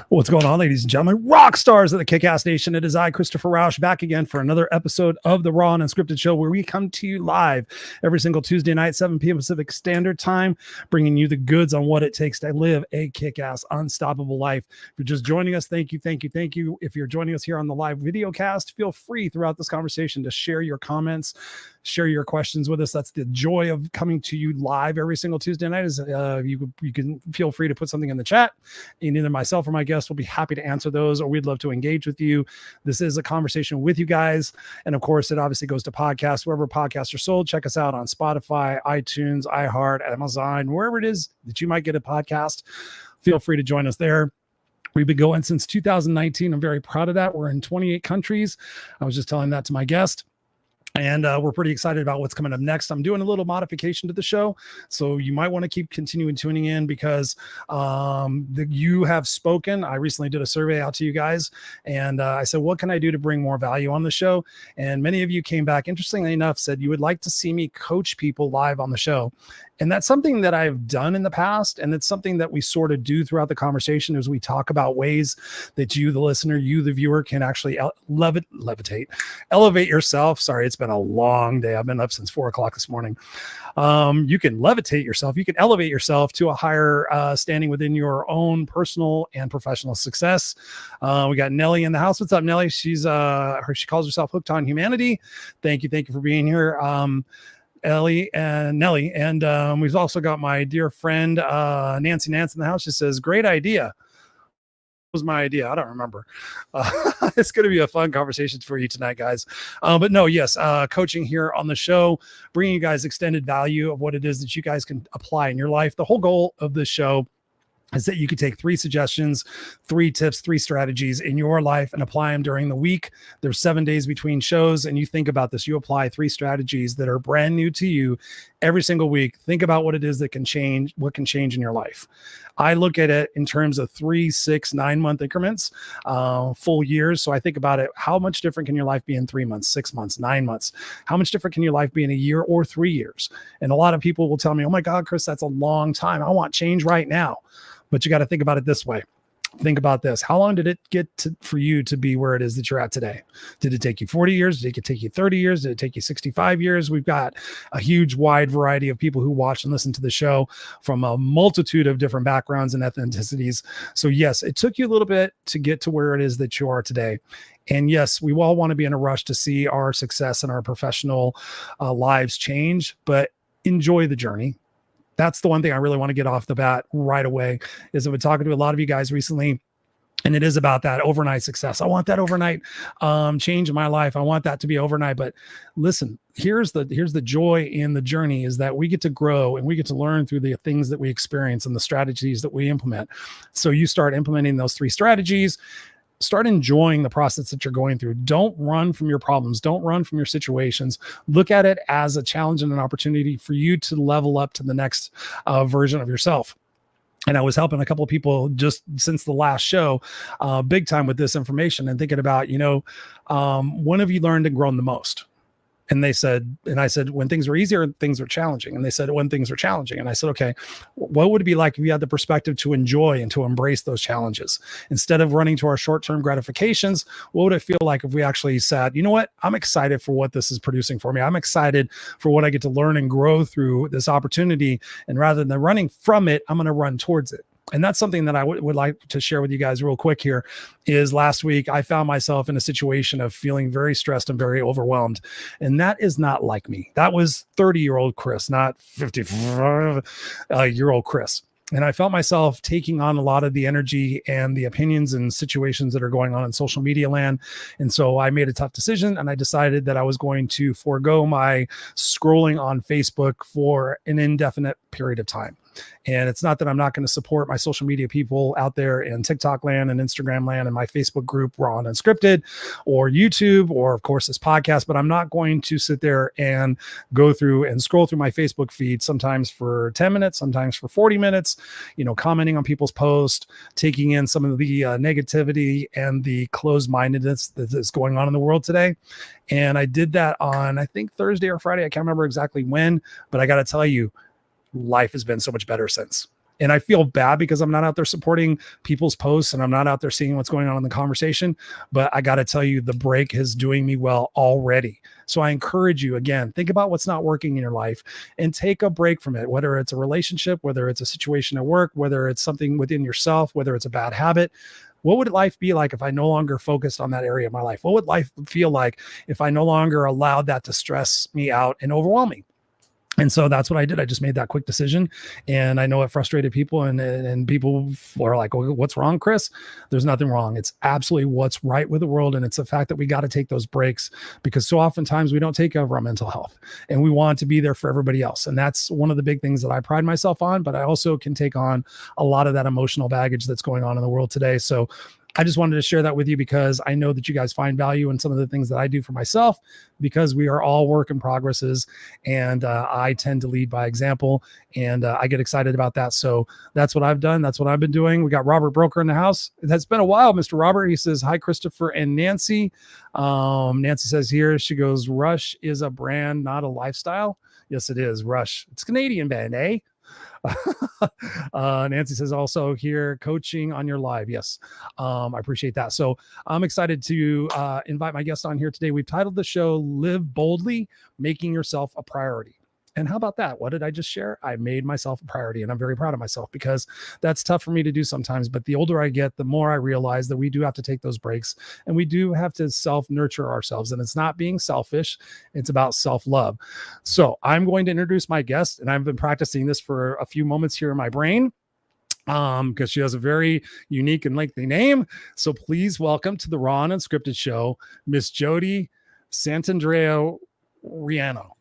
What's going on, ladies and gentlemen, rock stars of the Kick-Ass Nation? It is I, Christopher Rausch, back again for another episode of the Raw Unscripted Show, where we come to you live every single Tuesday night, 7 p.m. Pacific Standard Time, bringing you the goods on what it takes to live a kick-ass, unstoppable life. If you're just joining us, thank you. If you're joining us here on the live video cast, feel free throughout this conversation to share your comments, share your questions with us. That's the joy of coming to you live every single Tuesday night. Is you can feel free to put something in the chat, and either myself or my guest will be happy to answer those, or we'd love to engage with you. This is a conversation with you guys, and of course, it obviously goes to podcasts. Wherever podcasts are sold, check us out on Spotify, iTunes, iHeart, Amazon, wherever it is that you might get a podcast. Feel free to join us there. We've been going since 2019. I'm very proud of that. We're in 28 countries. I was just telling that to my guest. And we're pretty excited about what's coming up next. I'm doing a little modification to the show, so you might want to keep continuing tuning in, because you have spoken. I recently did a survey out to you guys, and I said, what can I do to bring more value on the show? And many of you came back, interestingly enough, said you would like to see me coach people live on the show. And that's something that I've done in the past, and it's something that we sort of do throughout the conversation as we talk about ways that you, the listener, you, the viewer, can actually elevate yourself. Sorry, it's been a long day. I've been up since 4 o'clock this morning. You can levitate yourself. You can elevate yourself to a higher standing within your own personal and professional success. We got Nelly in the house. What's up, Nelly? She calls herself Hooked on Humanity. Thank you for being here. Ellie and Nelly, and we've also got my dear friend Nancy Nance in the house. She says, great idea. Was my idea. I don't remember. It's going to be a fun conversation for you tonight, guys. But no, yes, coaching here on the show, bringing you guys extended value of what it is that you guys can apply in your life. The whole goal of this show is that you could take 3 suggestions, 3 tips, 3 strategies in your life and apply them during the week. There's 7 days between shows, and you think about this. You apply 3 strategies that are brand new to you every single week. Think about what it is that can change, what can change in your life. I look at it in terms of 3, 6, 9 month increments, full years. So I think about it. How much different can your life be in 3 months, 6 months, 9 months? How much different can your life be in a year or 3 years? And a lot of people will tell me, oh my God, Chris, that's a long time. I want change right now. But you got to think about it this way. Think about this. How long did it get for you to be where it is that you're at today? Did it take you 40 years? Did it take you 30 years? Did it take you 65 years? We've got a huge wide variety of people who watch and listen to the show from a multitude of different backgrounds and ethnicities. So yes, it took you a little bit to get to where it is that you are today. And yes, we all want to be in a rush to see our success and our professional lives change, but enjoy the journey. That's the one thing I really want to get off the bat right away, is I've been talking to a lot of you guys recently, and it is about that overnight success. I want that overnight change in my life. I want that to be overnight. But listen, here's the joy in the journey, is that we get to grow and we get to learn through the things that we experience and the strategies that we implement. So you start implementing those 3 strategies. Start enjoying the process that you're going through. Don't run from your problems. Don't run from your situations. Look at it as a challenge and an opportunity for you to level up to the next version of yourself. And I was helping a couple of people just since the last show, big time with this information, and thinking about, when have you learned and grown the most? And I said, when things are easier, things are challenging. And they said, when things are challenging. And I said, okay, what would it be like if you had the perspective to enjoy and to embrace those challenges? Instead of running to our short-term gratifications, what would it feel like if we actually said, you know what, I'm excited for what this is producing for me. I'm excited for what I get to learn and grow through this opportunity. And rather than running from it, I'm going to run towards it. And that's something that I would like to share with you guys real quick here. Is last week I found myself in a situation of feeling very stressed and very overwhelmed. And that is not like me. That was 30-year-old Chris, not 55-year-old Chris. And I felt myself taking on a lot of the energy and the opinions and situations that are going on in social media land. And so I made a tough decision, and I decided that I was going to forego my scrolling on Facebook for an indefinite period of time. And it's not that I'm not going to support my social media people out there in TikTok land and Instagram land and my Facebook group, Raw Unscripted, or YouTube, or of course this podcast, but I'm not going to sit there and go through and scroll through my Facebook feed, sometimes for 10 minutes, sometimes for 40 minutes, commenting on people's posts, taking in some of the negativity and the closed-mindedness that is going on in the world today. And I did that on, I think, Thursday or Friday. I can't remember exactly when, but I got to tell you, life has been so much better since. And I feel bad because I'm not out there supporting people's posts and I'm not out there seeing what's going on in the conversation. But I got to tell you, the break is doing me well already. So I encourage you, again, think about what's not working in your life and take a break from it, whether it's a relationship, whether it's a situation at work, whether it's something within yourself, whether it's a bad habit. What would life be like if I no longer focused on that area of my life? What would life feel like if I no longer allowed that to stress me out and overwhelm me? And so that's what I did. I just made that quick decision. And I know it frustrated people, and people are like, well, what's wrong, Chris? There's nothing wrong. It's absolutely what's right with the world. And it's the fact that we got to take those breaks, because so oftentimes we don't take care of our mental health and we want to be there for everybody else. And that's one of the big things that I pride myself on, but I also can take on a lot of that emotional baggage that's going on in the world today. So I just wanted to share that with you because I know that you guys find value in some of the things that I do for myself, because we are all work in progresses, and I tend to lead by example, and I get excited about that. So that's what I've done. That's what I've been doing. We got Robert Broker in the house. It's been a while, Mr. Robert. He says, hi, Christopher and Nancy. Nancy says here, she goes, Rush is a brand, not a lifestyle. Yes, it is. Rush. It's a Canadian band, eh? Nancy says also here, coaching on your live. Yes. I appreciate that. So I'm excited to invite my guest on here today. We've titled the show Live Boldly, Making Yourself a Priority. And how about that? What did I just share? I made myself a priority, and I'm very proud of myself, because that's tough for me to do sometimes. But the older I get, the more I realize that we do have to take those breaks, and we do have to self-nurture ourselves. And it's not being selfish. It's about self-love. So I'm going to introduce my guest, and I've been practicing this for a few moments here in my brain, because she has a very unique and lengthy name. So please welcome to the Raw Unscripted Show, Miss Jodie Santandrea-Ruano.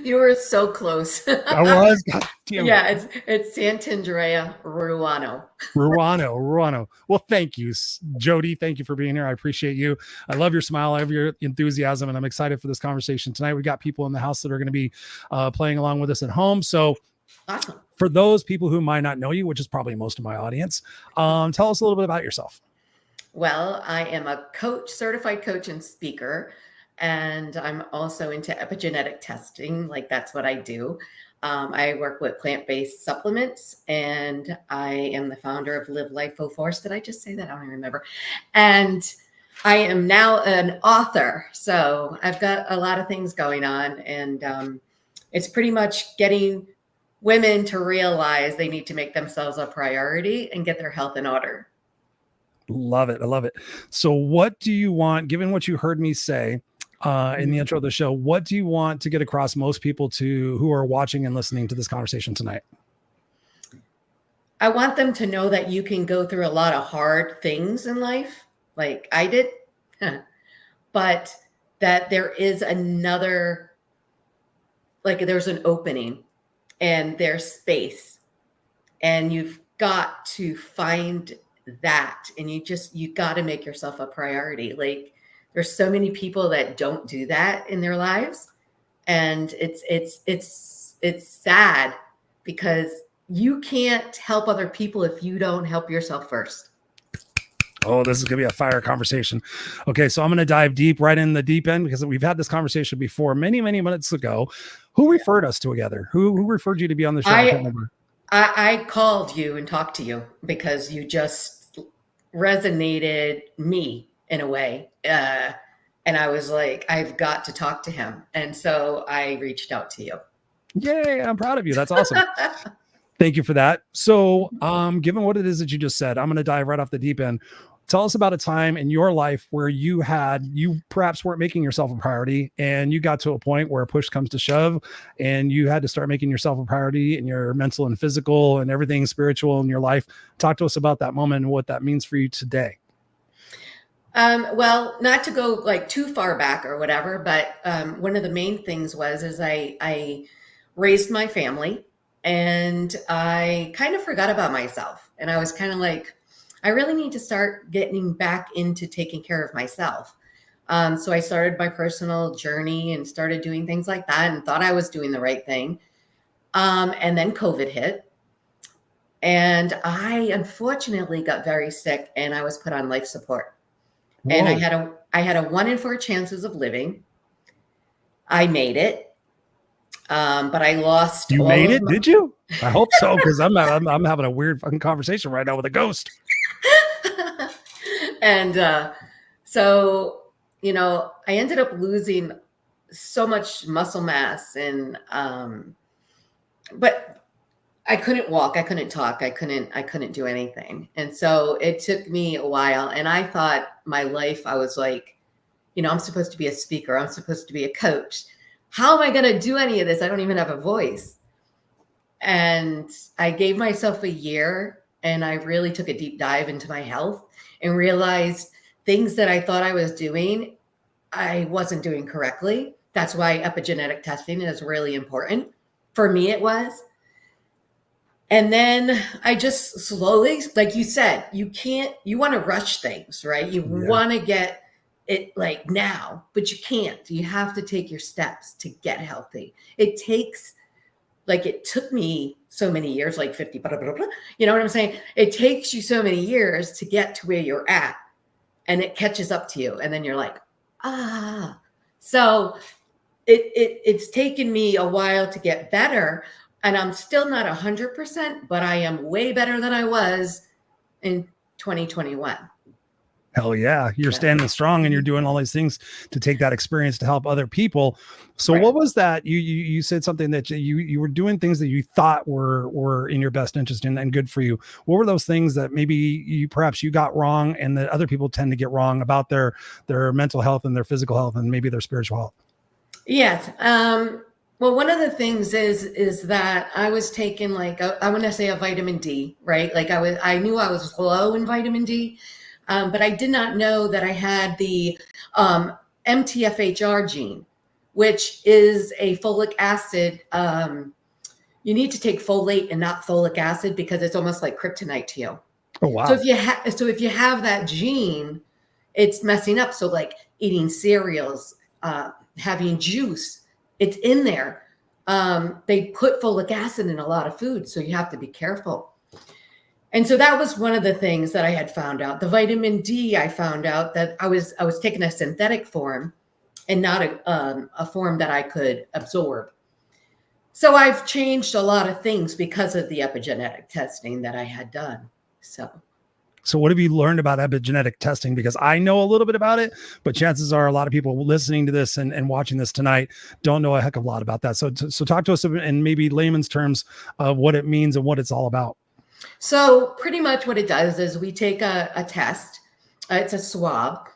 You were so close. I was. God damn it. Yeah, it's Santandrea-Ruano. Ruano. Well, thank you, Jodie. Thank you for being here. I appreciate you. I love your smile. I love your enthusiasm, and I'm excited for this conversation tonight. We got people in the house that are going to be playing along with us at home. So awesome. For those people who might not know you, which is probably most of my audience, tell us a little bit about yourself. Well, I am a coach, certified coach and speaker. And I'm also into epigenetic testing. Like, that's what I do. I work with plant-based supplements, and I am the founder of Live Life Full Force. Did I just say that? I don't even remember. And I am now an author. So I've got a lot of things going on, and it's pretty much getting women to realize they need to make themselves a priority and get their health in order. Love it. I love it. So what do you want, given what you heard me say, in the intro of the show, what do you want to get across most people who are watching and listening to this conversation tonight? I want them to know that you can go through a lot of hard things in life, like I did, but that there is there's an opening and there's space, and you've got to find that, and you got to make yourself a priority. Like, there's so many people that don't do that in their lives. And it's sad, because you can't help other people if you don't help yourself first. Oh, this is going to be a fire conversation. Okay, so I'm going to dive right in the deep end, because we've had this conversation before many, many minutes ago. Who referred us together? Who referred you to be on the show? I can't remember. I called you and talked to you because you just resonated me in a way. And I was like, I've got to talk to him. And so I reached out to you. Yay, I'm proud of you. That's awesome. Thank you for that. So given what it is that you just said, I'm going to dive right off the deep end. Tell us about a time in your life where you perhaps weren't making yourself a priority, and you got to a point where push comes to shove, and you had to start making yourself a priority in your mental and physical and everything spiritual in your life. Talk to us about that moment and what that means for you today. Well, not to go like too far back or whatever, but one of the main things is I raised my family, and I kind of forgot about myself. And I was kind of like, I really need to start getting back into taking care of myself. So I started my personal journey and started doing things like that, and thought I was doing the right thing. And then COVID hit, and I unfortunately got very sick, and I was put on life support. Whoa. And I had a 1 in 4 chances of living. I made it. But I lost. You made it? Did you? I hope so, because I'm having a weird fucking conversation right now with a ghost. And so, you know, I ended up losing so much muscle mass, and but I couldn't walk, I couldn't talk, I couldn't do anything. And so it took me a while, and I thought my life, I was like, you know, I'm supposed to be a speaker, I'm supposed to be a coach. How am I going to do any of this? I don't even have a voice. And I gave myself a year, and I really took a deep dive into my health and realized things that I thought I was doing, I wasn't doing correctly. That's why epigenetic testing is really important. For me, it was. And then I just slowly, like you said, you want to rush things, right? You want to get it like now, but you can't. You have to take your steps to get healthy. It took me so many years, like 50, blah, blah, blah, blah. You know what I'm saying? It takes you so many years to get to where you're at, and it catches up to you. And then you're like, so it's taken me a while to get better, and I'm still not 100%, but I am way better than I was in 2021. Hell yeah. You're standing strong, and you're doing all these things to take that experience to help other people. So what was that? You said something that you were doing things that you thought were in your best interest and good for you. What were those things that maybe perhaps you got wrong, and that other people tend to get wrong about their mental health and their physical health and maybe their spiritual health? Yes. Well, one of the things is that I was taking, like, I want to say a vitamin D, right? Like I knew I was low in vitamin D. But I did not know that I had the MTFHR gene, which is a folic acid. You need to take folate and not folic acid, because it's almost like kryptonite to you. Oh, wow. So if you have that gene, it's messing up. So like eating cereals, having juice, it's in there. They put folic acid in a lot of food, so you have to be careful. And so that was one of the things that I had found out. The vitamin D, I found out that I was taking a synthetic form and not a form that I could absorb. So I've changed a lot of things because of the epigenetic testing that I had done. So what have you learned about epigenetic testing? Because I know a little bit about it, but chances are a lot of people listening to this and watching this tonight don't know a heck of a lot about that. So talk to us in maybe layman's terms of what it means and what it's all about. So pretty much what it does is we take a test. It's a swab.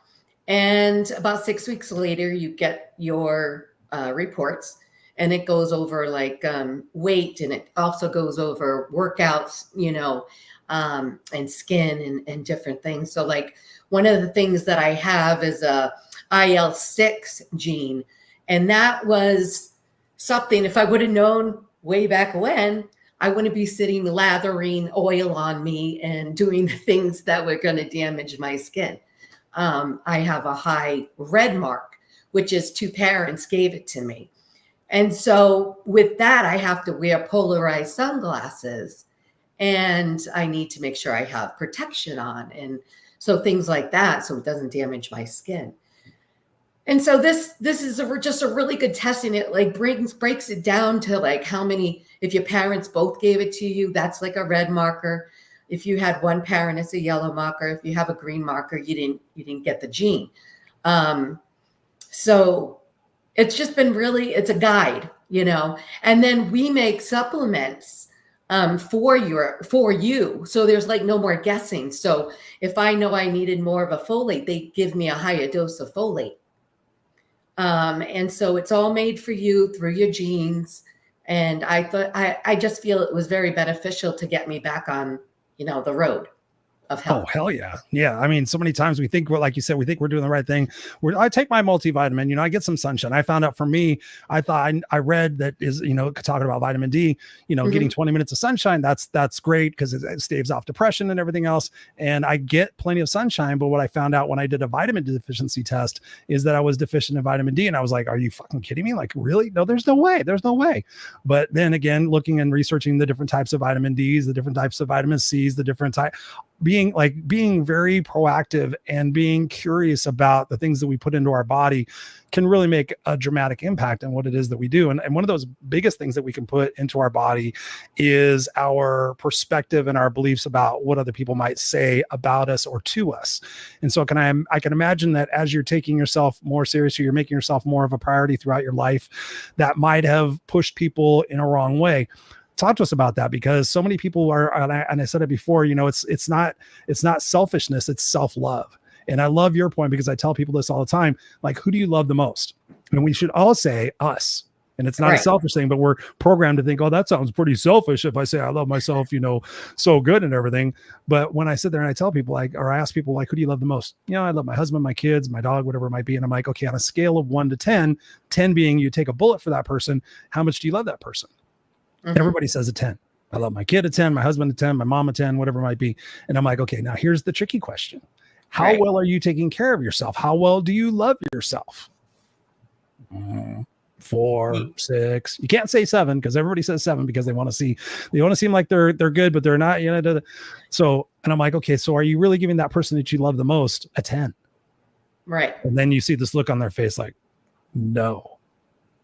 And about 6 weeks later, you get your reports. And it goes over like weight, and it also goes over workouts, you know, and skin and different things. So like one of the things that I have is a IL-6 gene. And that was something, if I would have known way back when, I wouldn't be sitting lathering oil on me and doing the things that were going to damage my skin. I have a high red mark, which is 2 parents gave it to me. And so with that, I have to wear polarized sunglasses, and I need to make sure I have protection on. And so things like that, so it doesn't damage my skin. And so this is just a really good testing. It like breaks it down to like how many, if your parents both gave it to you, that's like a red marker. If you had one parent, it's a yellow marker. If you have a green marker, you didn't get the gene. So it's just been it's a guide, you know. And then we make supplements for you. So there's like no more guessing. So if I know I needed more of a folate, they give me a higher dose of folate. And so it's all made for you through your genes. And I thought, I just feel it was very beneficial to get me back on, you know, the road of health. Oh, hell yeah. Yeah. I mean, so many times we think, like you said, we think we're doing the right thing. I take my multivitamin, you know, I get some sunshine. I found out for me, I thought I read that is, you know, talking about vitamin D, you know, getting 20 minutes of sunshine. That's great because it staves off depression and everything else. And I get plenty of sunshine. But what I found out when I did a vitamin deficiency test is that I was deficient in vitamin D. And I was like, are you fucking kidding me? Like, really? No, there's no way. There's no way. But then again, looking and researching the different types of vitamin Ds, the different types of vitamin Cs, the different type, being very proactive and being curious about the things that we put into our body can really make a dramatic impact on what it is that we do. And one of those biggest things that we can put into our body is our perspective and our beliefs about what other people might say about us or to us. And so I can imagine that as you're taking yourself more seriously, you're making yourself more of a priority throughout your life, that might have pushed people in a wrong way. Talk to us about that, because so many people are, and I said it before, it's not selfishness, it's self-love. And I love your point, because I tell people this all the time, like, who do you love the most? And we should all say us. And it's not a selfish thing, but we're programmed to think, oh, that sounds pretty selfish if I say I love myself, so good and everything. But when I sit there and I tell people, or I ask people, like, who do you love the most? I love my husband, my kids, my dog, whatever it might be. And I'm like, okay, on a scale of 1 to 10, 10 being you take a bullet for that person, how much do you love that person? Mm-hmm. Everybody says a 10. I love my kid a 10, my husband a 10, my mom a 10, whatever it might be. And I'm like, okay, now here's the tricky question. How well are you taking care of yourself? How well do you love yourself? 4, 6. You can't say 7, because everybody says 7 because they want to seem like they're good, but they're not. So, and I'm like, okay, so are you really giving that person that you love the most a 10? Right. And then you see this look on their face, like, no.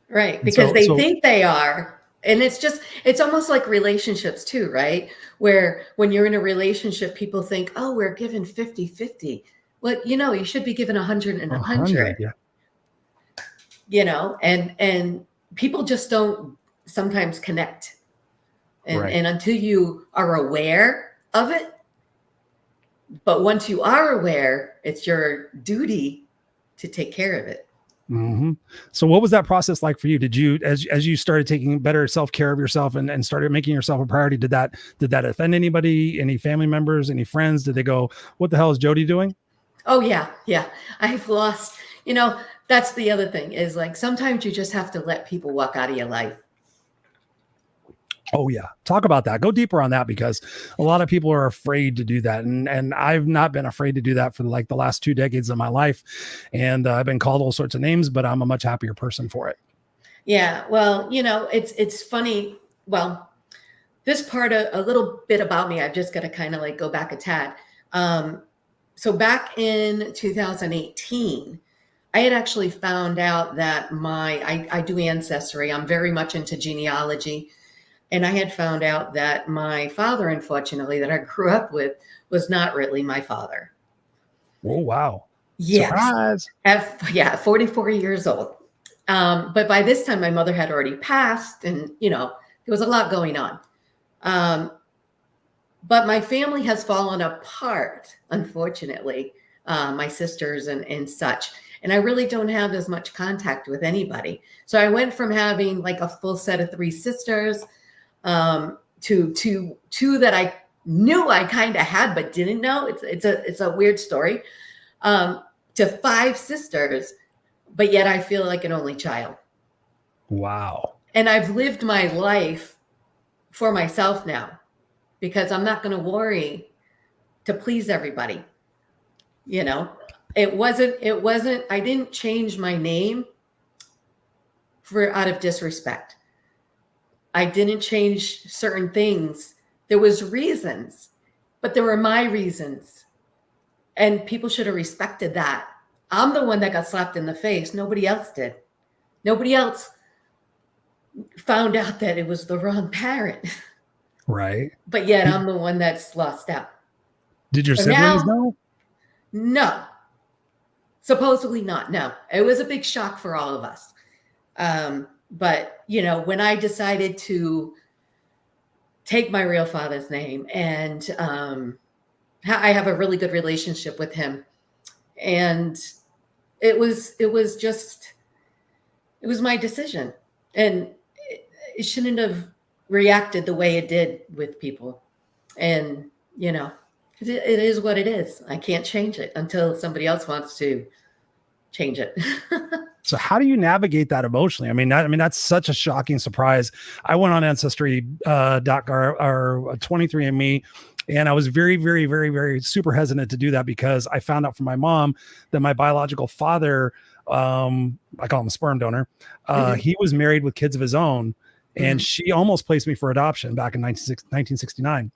Right, because they think they are. And it's almost like relationships too, right? Where when you're in a relationship, people think, oh, we're given 50-50. Well, you should be given 100 and 100. Yeah. And people just don't sometimes connect. And until you are aware of it, but once you are aware, it's your duty to take care of it. Mm-hmm. So what was that process like for you? Did you, as you started taking better self-care of yourself and started making yourself a priority, did that offend anybody, any family members, any friends? Did they go, what the hell is Jodie doing? Oh yeah. Yeah. I've lost, that's the other thing is, like, sometimes you just have to let people walk out of your life. Oh yeah. Talk about that. Go deeper on that, because a lot of people are afraid to do that. And I've not been afraid to do that for like the last 2 decades of my life. And I've been called all sorts of names, but I'm a much happier person for it. Yeah. Well, it's funny. Well, this part, a little bit about me, I've just got to kind of like go back a tad. So back in 2018, I had actually found out that I do ancestry. I'm very much into genealogy. And I had found out that my father, unfortunately, that I grew up with, was not really my father. Oh, wow. Yes. Surprise. At 44 years old. But by this time, my mother had already passed, and, there was a lot going on. But my family has fallen apart, unfortunately, my sisters and such. And I really don't have as much contact with anybody. So I went from having like a full set of 3 sisters to 2 that I knew I kind of had, but didn't know. It's a weird story. To 5 sisters, but yet I feel like an only child. Wow. And I've lived my life for myself now, because I'm not going to worry to please everybody. It wasn't, I didn't change my name out of disrespect. I didn't change certain things. There was reasons, but there were my reasons. And people should have respected that. I'm the one that got slapped in the face. Nobody else did. Nobody else found out that it was the wrong parent. Right. But yet I'm the one that's lost out. Did your siblings know? No. Supposedly not. No. It was a big shock for all of us. But, when I decided to take my real father's name, and I have a really good relationship with him, and it was my decision, and it shouldn't have reacted the way it did with people. And, it is what it is. I can't change it until somebody else wants to change it. So how do you navigate that emotionally? I mean, that's such a shocking surprise. I went on Ancestry or 23andMe, and I was very, very, very, very super hesitant to do that, because I found out from my mom that my biological father, I call him a sperm donor, he was married with kids of his own, and she almost placed me for adoption back in 1969.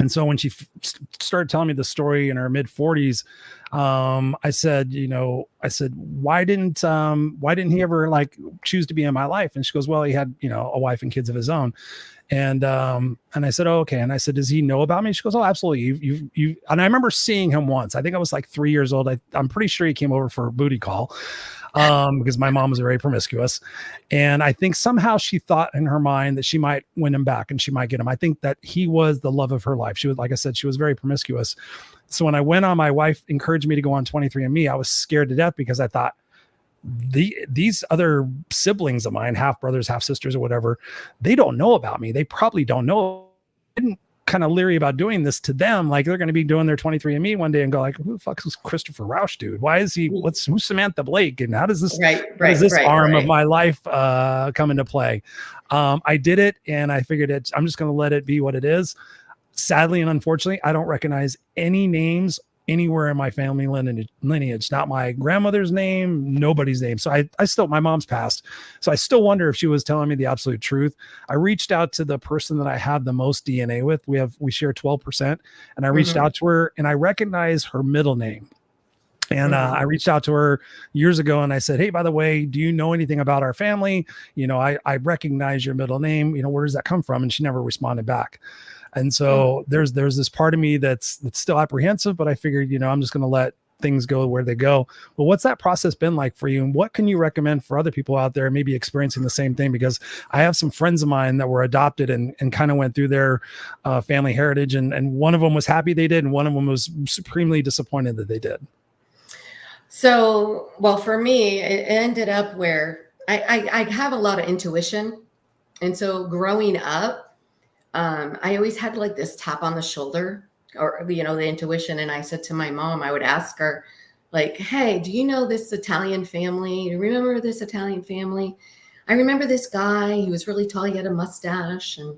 And so when she started telling me the story in her mid 40s, I said, why didn't he ever like choose to be in my life? And she goes, well, he had, a wife and kids of his own. And I said, oh, okay. And I said, does he know about me? She goes, oh, absolutely. You. And I remember seeing him once. I think I was like 3 years old. I'm pretty sure he came over for a booty call. Because my mom was very promiscuous. And I think somehow she thought in her mind that she might win him back and she might get him. I think that he was the love of her life. She was, like I said, she was very promiscuous. So when I went on, my wife encouraged me to go on 23andMe. I was scared to death because I thought these other siblings of mine, half brothers, half sisters or whatever, they don't know about me. They probably don't know. I didn't kind of leery about doing this to them. Like they're going to be doing their 23andMe one day and go like, who the fuck is Christopher Rausch dude? Why is he, who's Samantha Blake? And how does this, arm of my life come into play? I did it and I figured I'm just going to let it be what it is. Sadly and unfortunately, I don't recognize any names anywhere in my family lineage, not my grandmother's name, nobody's name. So I still, my mom's passed. So I still wonder if she was telling me the absolute truth. I reached out to the person that I have the most DNA with. We share 12%. And I reached out to her and I recognize her middle name. And I reached out to her years ago and I said, hey, by the way, do you know anything about our family? I recognize your middle name. Where does that come from? And she never responded back. And so there's this part of me that's still apprehensive, but I figured, I'm just going to let things go where they go. But what's that process been like for you? And what can you recommend for other people out there maybe experiencing the same thing? Because I have some friends of mine that were adopted and kind of went through their family heritage. And one of them was happy they did. And one of them was supremely disappointed that they did. So, well, for me, it ended up where I have a lot of intuition. And so growing up, I always had like this tap on the shoulder or, the intuition. And I said to my mom, I would ask her like, hey, do you know this Italian family? Do you remember this Italian family? I remember this guy. He was really tall. He had a mustache. And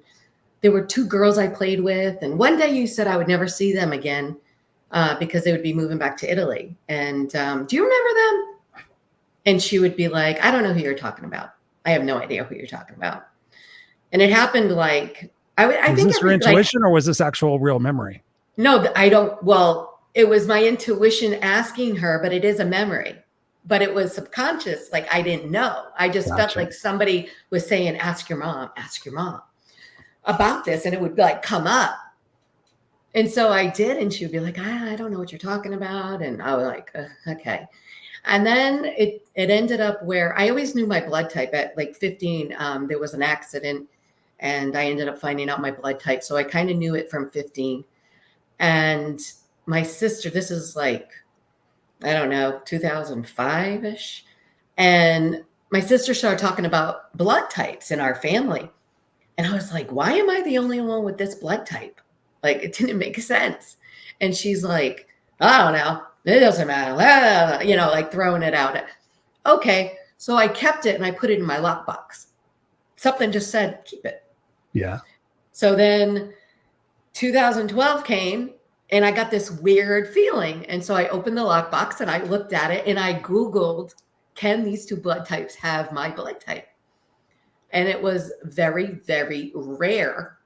there were 2 girls I played with. And one day you said I would never see them again because they would be moving back to Italy. And do you remember them? And she would be like, I don't know who you're talking about. I have no idea who you're talking about. And it happened like, I think this your intuition or was this actual real memory? No, I don't. Well, it was my intuition asking her, but it is a memory, but it was subconscious. Like I didn't know. I just felt like somebody was saying, ask your mom about this. And it would like come up. And so I did. And she would be like, I don't know what you're talking about. And I was like, okay. And then it ended up where I always knew my blood type at like 15. There was an accident. And I ended up finding out my blood type. So I kind of knew it from 15. And my sister, this is like, I don't know, 2005-ish. And my sister started talking about blood types in our family. And I was like, why am I the only one with this blood type? Like, it didn't make sense. And she's like, I don't know. It doesn't matter. Like throwing it out. Okay. So I kept it and I put it in my lockbox. Something just said, keep it. Yeah. So then 2012 came and I got this weird feeling. And so I opened the lockbox and I looked at it and I Googled, can these 2 blood types have my blood type? And it was very, very rare,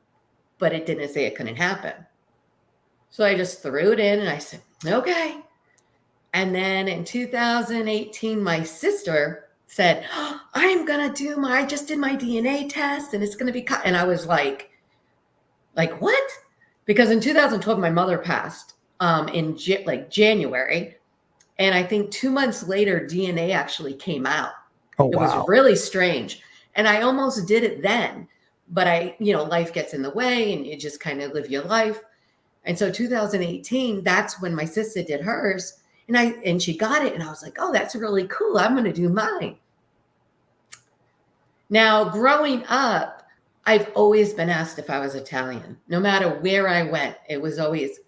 but it didn't say it couldn't happen. So I just threw it in and I said, okay. And then in 2018, my sister said, I just did my DNA test and it's going to be cut. And I was like what? Because in 2012, my mother passed in January. And I think 2 months later, DNA actually came out. Oh, wow. It was really strange. And I almost did it then, but life gets in the way and you just kind of live your life. And so 2018, that's when my sister did hers. And she got it. And I was like, oh, that's really cool. I'm going to do mine. Now, growing up, I've always been asked if I was Italian. No matter where I went, it was always,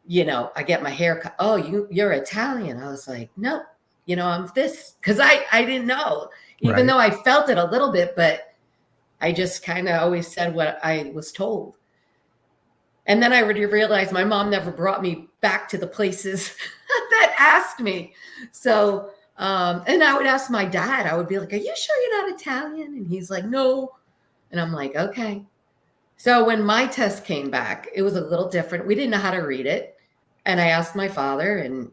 I get my hair cut. Oh, you're Italian. I was like, no, I'm this. Because I didn't know, even though I felt it a little bit, but I just kind of always said what I was told. And then I already realized my mom never brought me back to the places that asked me. So, and I would ask my dad, I would be like, are you sure you're not Italian? And he's like, no. And I'm like, okay. So when my test came back, it was a little different. We didn't know how to read it. And I asked my father and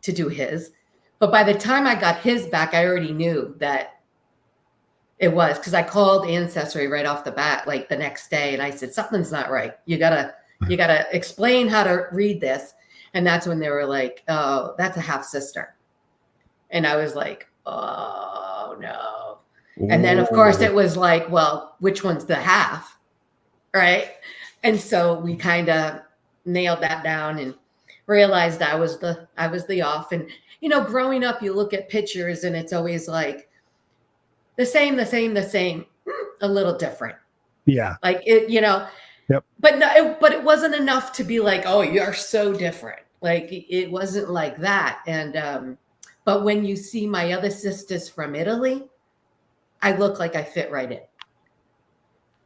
to do his. But by the time I got his back, I already knew that it was, because I called Ancestry right off the bat, like the next day. And I said, something's not right. You gotta explain how to read this. And that's when they were like, oh, that's a half sister. And I was like, oh no. And then of course it was like, well, which one's the half? Right. And so we kind of nailed that down and realized I was the off. And, you know, growing up, you look at pictures and it's always like the same, a little different. Yeah. Like it, you know, yep. But no, but it wasn't enough to be like, oh, you're so different. Like it wasn't like that. And, but when you see my other sisters from Italy, I look like I fit right in.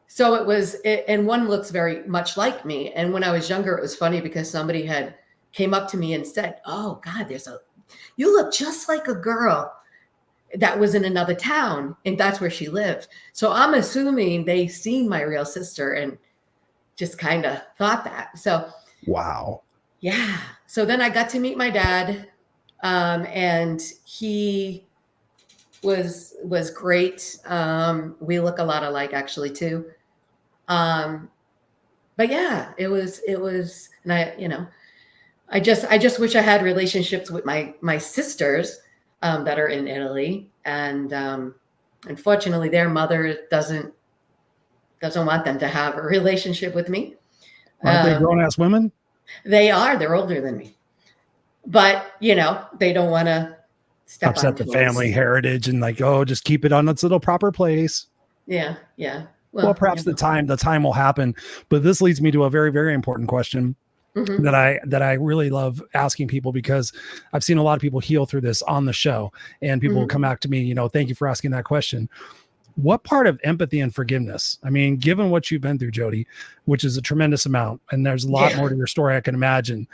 So it was, and one looks very much like me. And when I was younger, it was funny because somebody had came up to me and said, oh God, you look just like a girl that was in another town. And that's where she lived. So I'm assuming they seen my real sister and just kind of thought that. So, wow. Yeah. So then I got to meet my dad, and he was great. We look a lot alike actually too. But yeah, it was, and I just wish I had relationships with my sisters, that are in Italy. And, unfortunately their mother doesn't want them to have a relationship with me. Aren't they grown-ass women? They're older than me, but they don't want to upset the family heritage and like, oh, just keep it on its little proper place. Yeah. Well, perhaps the time will happen. But this leads me to a very, very important question that I really love asking people, because I've seen a lot of people heal through this on the show, and people will come back to me, thank you for asking that question. What part of empathy and forgiveness? I mean, given what you've been through, Jodie, which is a tremendous amount, and there's a lot more to your story I can imagine.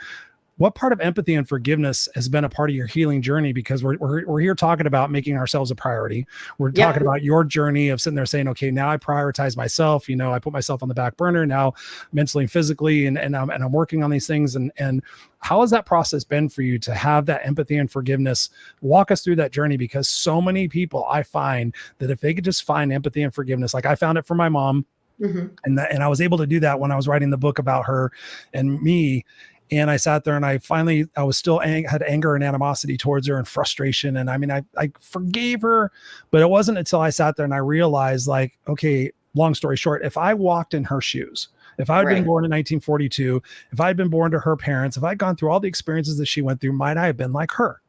What part of empathy and forgiveness has been a part of your healing journey? Because we're here talking about making ourselves a priority. We're talking about your journey of sitting there saying, okay, now I prioritize myself. I put myself on the back burner now, mentally and physically, and I'm working on these things. And how has that process been for you to have that empathy and forgiveness? Walk us through that journey, because so many people, I find that if they could just find empathy and forgiveness, like I found it for my mom, and I was able to do that when I was writing the book about her and me. And I sat there and I was still had anger and animosity towards her and frustration. And I mean, I forgave her, but it wasn't until I sat there and I realized, like, okay, long story short, if I walked in her shoes, if I had been born in 1942, if I had been born to her parents, if I'd gone through all the experiences that she went through, might I have been like her?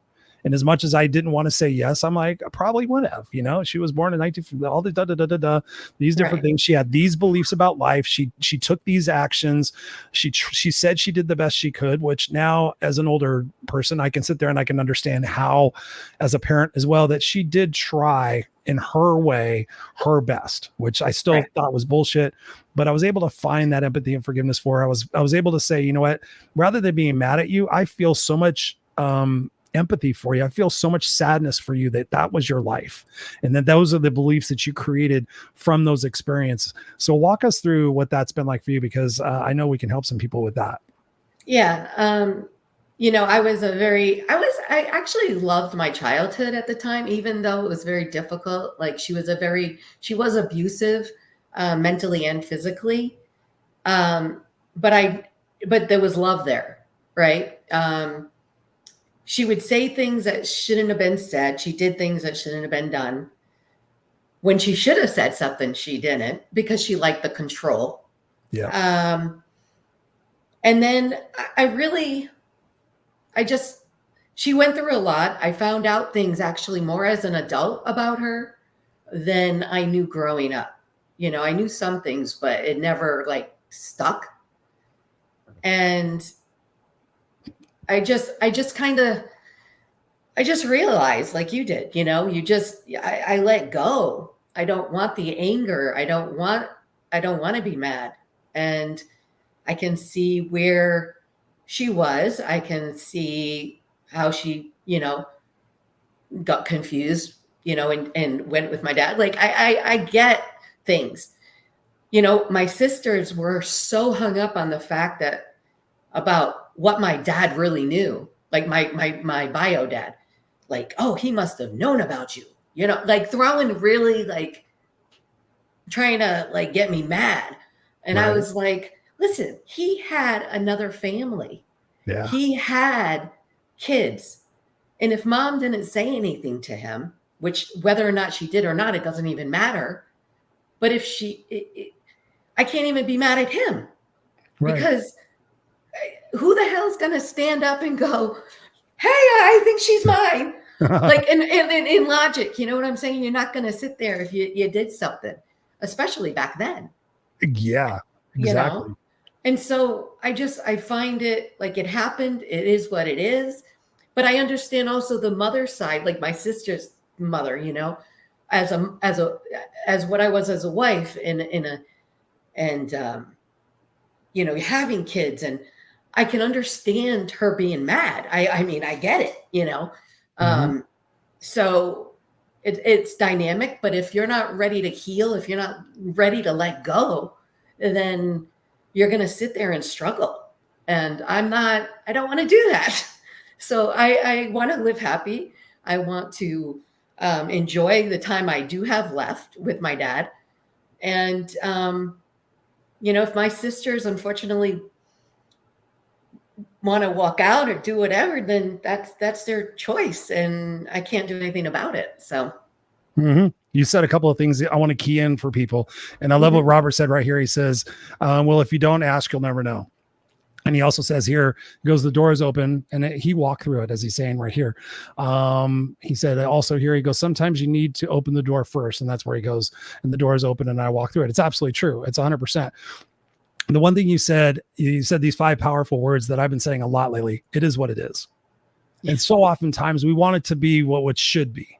And as much as I didn't want to say yes, I'm like, I probably would have, she was born in 19, all the these different things. She had these beliefs about life. She took these actions. She said she did the best she could, which now as an older person, I can sit there and I can understand how, as a parent as well, that she did try in her way, her best, which I still thought was bullshit, but I was able to find that empathy and forgiveness for her. I was able to say, you know what, rather than being mad at you, I feel so much, empathy for you. I feel so much sadness for you that was your life. And that those are the beliefs that you created from those experiences. So walk us through what that's been like for you, because I know we can help some people with that. Yeah. I actually loved my childhood at the time, even though it was very difficult. Like she was abusive, mentally and physically. But there was love there. Right. She would say things that shouldn't have been said. She did things that shouldn't have been done. When she should have said something, she didn't, because she liked the control. Yeah. And then she went through a lot. I found out things actually more as an adult about her than I knew growing up. I knew some things, but it never like stuck. And I just realized, like you did, I let go. I don't want the anger. I don't want to be mad. And I can see where she was. I can see how she, got confused, and went with my dad. Like I get things. you know, my sisters were so hung up on the fact that about what my dad really knew, like my bio dad, like, oh, he must have known about you, you know, like throwing really like trying to like get me mad. And I Right. was like, listen, he had another family. Yeah. He had kids. And if mom didn't say anything to him, which whether or not she did or not, it doesn't even matter. But if I can't even be mad at him Right. because who the hell is going to stand up and go, hey, I think she's mine. Like in logic, you know what I'm saying? You're not going to sit there if you did something, especially back then. Yeah, exactly. You know? And so I find it like it happened. It is what it is. But I understand also the mother side, like my sister's mother, you know, as what I was as a wife and you know, having kids, and I can understand her being mad. I mean, I get it, you know. So it's dynamic, but if you're not ready to heal, if you're not ready to let go, then you're going to sit there and struggle. And I don't want to do that. So I want to live happy. I want to enjoy the time I do have left with my dad. And, you know, if my sisters unfortunately want to walk out or do whatever, then that's their choice. And I can't do anything about it. So. You said a couple of things that I want to key in for people. And I love what Robert said right here. He says, well, if you don't ask, you'll never know. And he also says here, he goes, the door is open, and he walked through it, as he's saying right here. He said also here, he goes, sometimes you need to open the door first. And that's where he goes, and the door is open and I walk through it. It's absolutely true. It's 100%. The one thing you said these 5 powerful words that I've been saying a lot lately. It is what it is. Yeah. And so oftentimes we want it to be what it should be.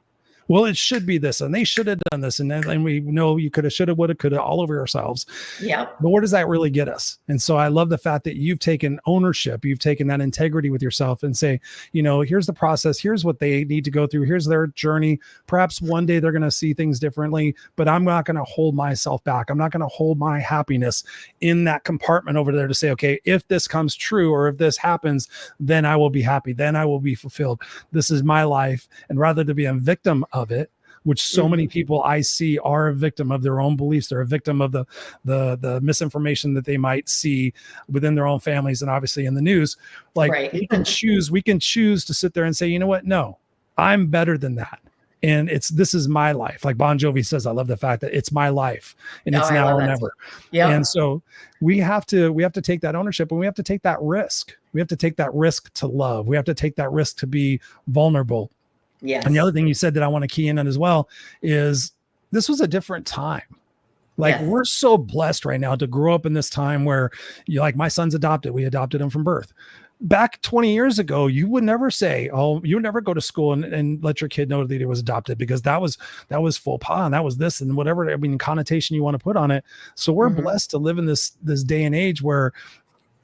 Well, it should be this, and they should have done this. And then we know you could have, should have, would have, could have, all over ourselves. Yeah. But where does that really get us? And so I love the fact that you've taken ownership. You've taken that integrity with yourself and say, you know, here's the process. Here's what they need to go through. Here's their journey. Perhaps one day they're going to see things differently, but I'm not going to hold myself back. I'm not going to hold my happiness in that compartment over there to say, okay, if this comes true or if this happens, then I will be happy. Then I will be fulfilled. This is my life. And rather to be a victim of it, which so many people I see are a victim of their own beliefs. They're a victim of the misinformation that they might see within their own families and obviously in the news. Like right. we can choose to sit there and say, you know what? No, I'm better than that. And this is my life. Like Bon Jovi says, I love the fact that it's my life and it's now or never. Yeah. And so we have to take that ownership, and we have to take that risk. We have to take that risk to love. We have to take that risk to be vulnerable. Yes. And the other thing you said that I want to key in on as well is this was a different time. Like yes. We're so blessed right now to grow up in this time where like my son's adopted. We adopted him from birth. Back 20 years ago, you would never say, oh, you would never go to school and let your kid know that he was adopted, because that was faux pas and that was this and whatever, I mean, connotation you want to put on it. So we're blessed to live in this day and age where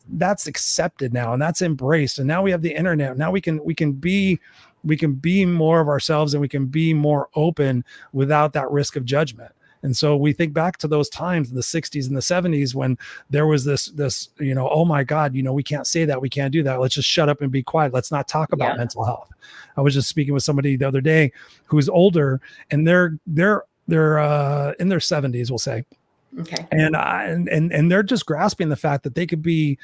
that's accepted now and that's embraced. And now we have the internet. Now we can be more of ourselves, and we can be more open without that risk of judgment. And so we think back to those times in the 60s and the 70s when there was this, you know, oh my God, you know, we can't say that, we can't do that. Let's just shut up and be quiet. Let's not talk about mental health. I was just speaking with somebody the other day who's older, and they're in their 70s, we'll say. Okay. And they're just grasping the fact that they could be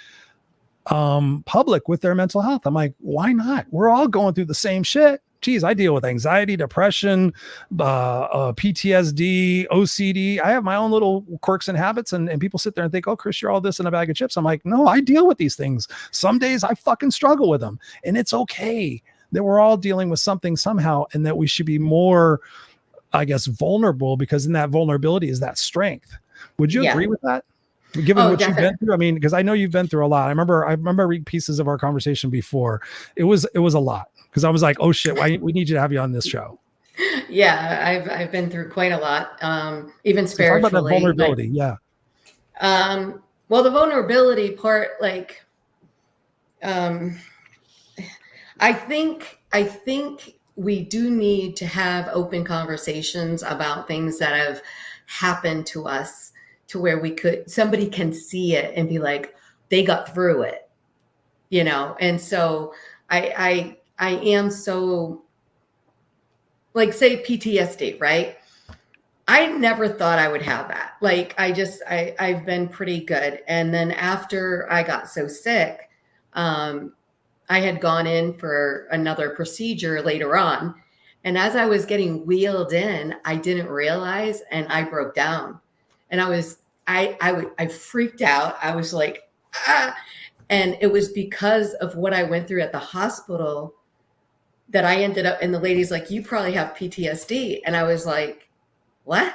public with their mental health. I'm like, why not? We're all going through the same shit. Geez, I deal with anxiety, depression, PTSD, OCD. I have my own little quirks and habits, and people sit there and think, oh, Chris, you're all this in a bag of chips. I'm like, no, I deal with these things. Some days I fucking struggle with them, and it's okay that we're all dealing with something somehow, and that we should be more, I guess, vulnerable, because in that vulnerability is that strength. Would you agree with that? Given what you've been through, I mean, because I know you've been through a lot. I remember reading pieces of our conversation before. It was a lot, because I was like, oh shit, we need you to have you on this show. Yeah, I've been through quite a lot, even spiritually. Talk about that vulnerability, yeah. Well, the vulnerability part, like, I think we do need to have open conversations about things that have happened to us, to where somebody can see it and be like, they got through it, you know? And so I am so, like, say PTSD, right? I never thought I would have that. Like, I've been pretty good. And then after I got so sick, I had gone in for another procedure later on. And as I was getting wheeled in, I didn't realize, and I broke down. And I freaked out. I was like, ah. And it was because of what I went through at the hospital that I ended up, and the lady's like, you probably have PTSD. And I was like, what?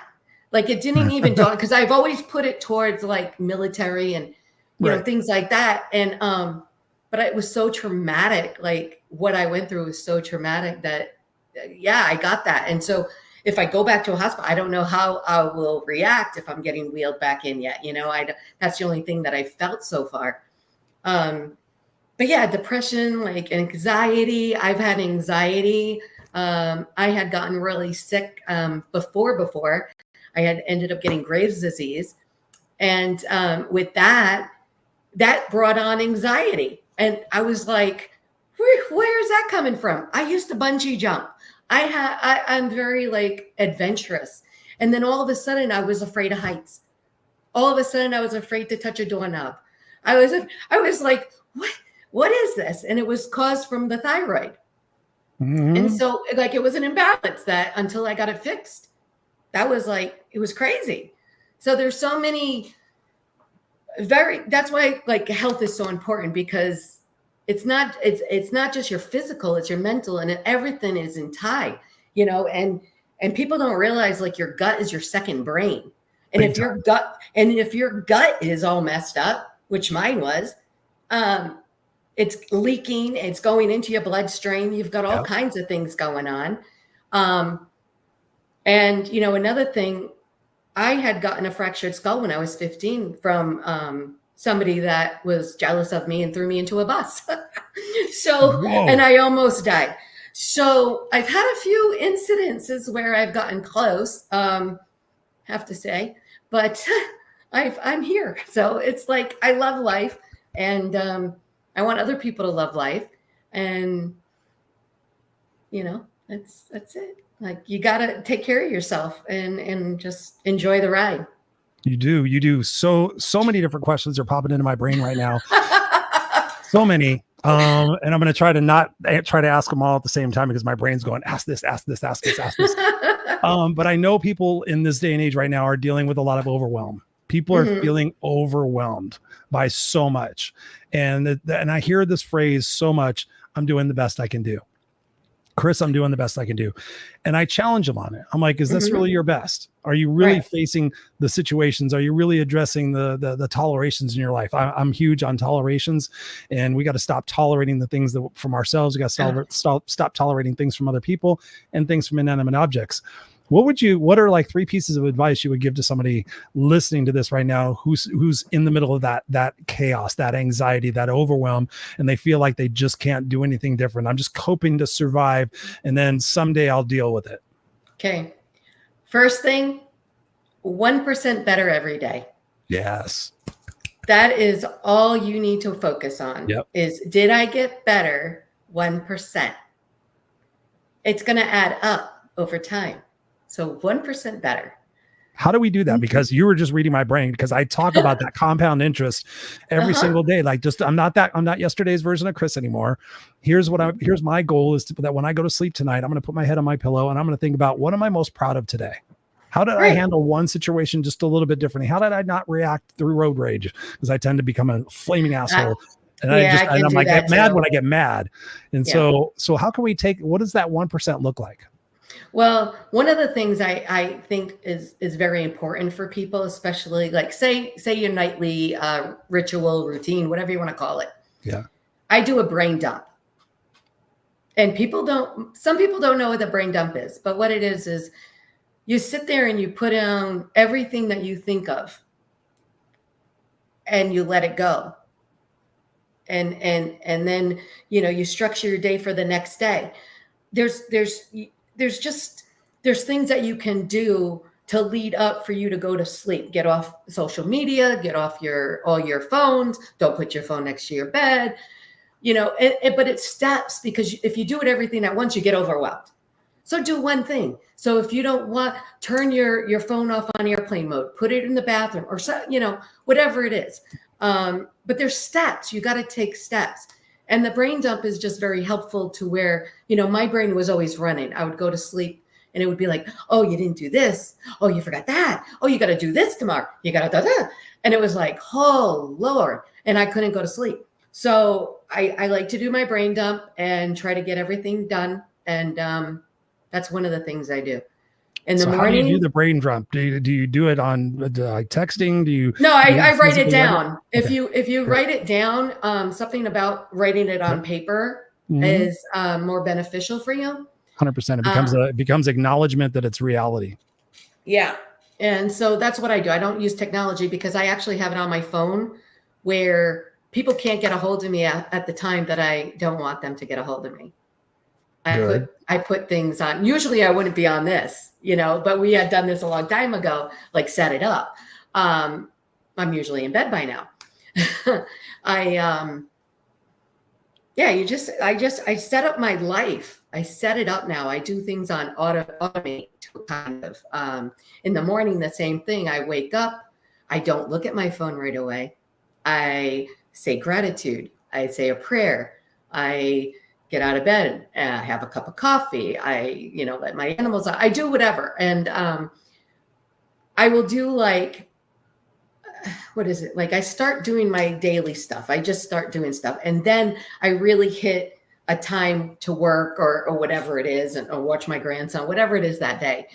Like, it didn't even dawn, because I've always put it towards like military and, you know, things like that. And, but it was so traumatic. Like, what I went through was so traumatic that, yeah, I got that. And so if I go back to a hospital, I don't know how I will react if I'm getting wheeled back in yet. You know, that's the only thing that I felt so far. But yeah, depression, like anxiety. I've had anxiety. I had gotten really sick before. I had ended up getting Graves' disease. And with that brought on anxiety. And I was like, where is that coming from? I used to bungee jump. I'm very like adventurous. And then all of a sudden I was afraid of heights. All of a sudden I was afraid to touch a doorknob. I was like, what is this? And it was caused from the thyroid. Mm-hmm. And so like, it was an imbalance that until I got it fixed, that was like, it was crazy. So there's so many that's why like health is so important, because it's not just your physical, it's your mental, and everything is in tie, you know, and people don't realize like your gut is your second brain. And if your gut is all messed up, which mine was, it's leaking, it's going into your bloodstream. You've got all kinds of things going on. And you know, another thing, I had gotten a fractured skull when I was 15 from somebody that was jealous of me and threw me into a bus. So, and I almost died. So I've had a few incidences where I've gotten close, have to say, but I'm here. So it's like, I love life, and I want other people to love life. And, you know, that's it. Like, you got to take care of yourself and just enjoy the ride. You do. So many different questions are popping into my brain right now. So many. And I'm going to try to not try to ask them all at the same time, because my brain's going, ask this. But I know people in this day and age right now are dealing with a lot of overwhelm. People are feeling overwhelmed by so much. And I hear this phrase so much, I'm doing the best I can do. Chris, I'm doing the best I can do. And I challenge them on it. I'm like, is this really your best? Are you really facing the situations? Are you really addressing the tolerations in your life? I'm huge on tolerations, and we got to stop tolerating the things from ourselves. We got to stop tolerating things from other people and things from inanimate objects. What are like 3 pieces of advice you would give to somebody listening to this right now who's in the middle of that chaos, that anxiety, that overwhelm, and they feel like they just can't do anything different? I'm just coping to survive, and then someday I'll deal with it. Okay. First thing, 1% better every day. Yes. That is all you need to focus on. Is, did I get better 1%? It's going to add up over time. So 1% better. How do we do that? Because you were just reading my brain, because I talk about that compound interest every single day. Like, just, I'm not yesterday's version of Chris anymore. Here's my goal is that when I go to sleep tonight, I'm going to put my head on my pillow and I'm going to think about, what am I most proud of today? How did I handle one situation just a little bit differently? How did I not react through road rage? Because I tend to become a flaming asshole. And I'm like, get mad when I get mad. And so how can we what does that 1% look like? Well, one of the things I think is very important for people, especially like say your nightly ritual, routine, whatever you want to call it. Yeah. I do a brain dump. And some people don't know what the brain dump is, but what it is you sit there and you put down everything that you think of and you let it go. And then, you know, you structure your day for the next day. There's things that you can do to lead up for you to go to sleep. Get off social media, get off all your phones. Don't put your phone next to your bed, but it's steps, because if you do it everything at once, you get overwhelmed. So do one thing. So if you don't want, turn your phone off on airplane mode, put it in the bathroom, or so, whatever it is. But there's steps. You got to take steps. And the brain dump is just very helpful to where, my brain was always running. I would go to sleep and it would be like, oh, you didn't do this. Oh, you forgot that. Oh, you got to do this tomorrow. You got to do that. And it was like, oh, Lord. And I couldn't go to sleep. So I like to do my brain dump and try to get everything done. And that's one of the things I do. In the morning. How do you do the brain dump? Do you do it on texting? Do you? No, I write it down. If you write it down, something about writing it on paper is more beneficial for you. 100%. It becomes acknowledgement that it's reality. Yeah. And so that's what I do. I don't use technology because I actually have it on my phone where people can't get a hold of me at the time that I don't want them to get a hold of me. I put things on. Usually I wouldn't be on this, but we had done this a long time ago, like set it up. I'm usually in bed by now. I set up my life. I set it up now. I do things on automate kind of. In the morning, the same thing. I wake up. I don't look at my phone right away. I say gratitude. I say a prayer. I get out of bed, have a cup of coffee. I, let my animals out. I do whatever. And I will do what is it? Like I start doing my daily stuff. I just start doing stuff. And then I really hit a time to work or whatever it is, or watch my grandson, whatever it is that day.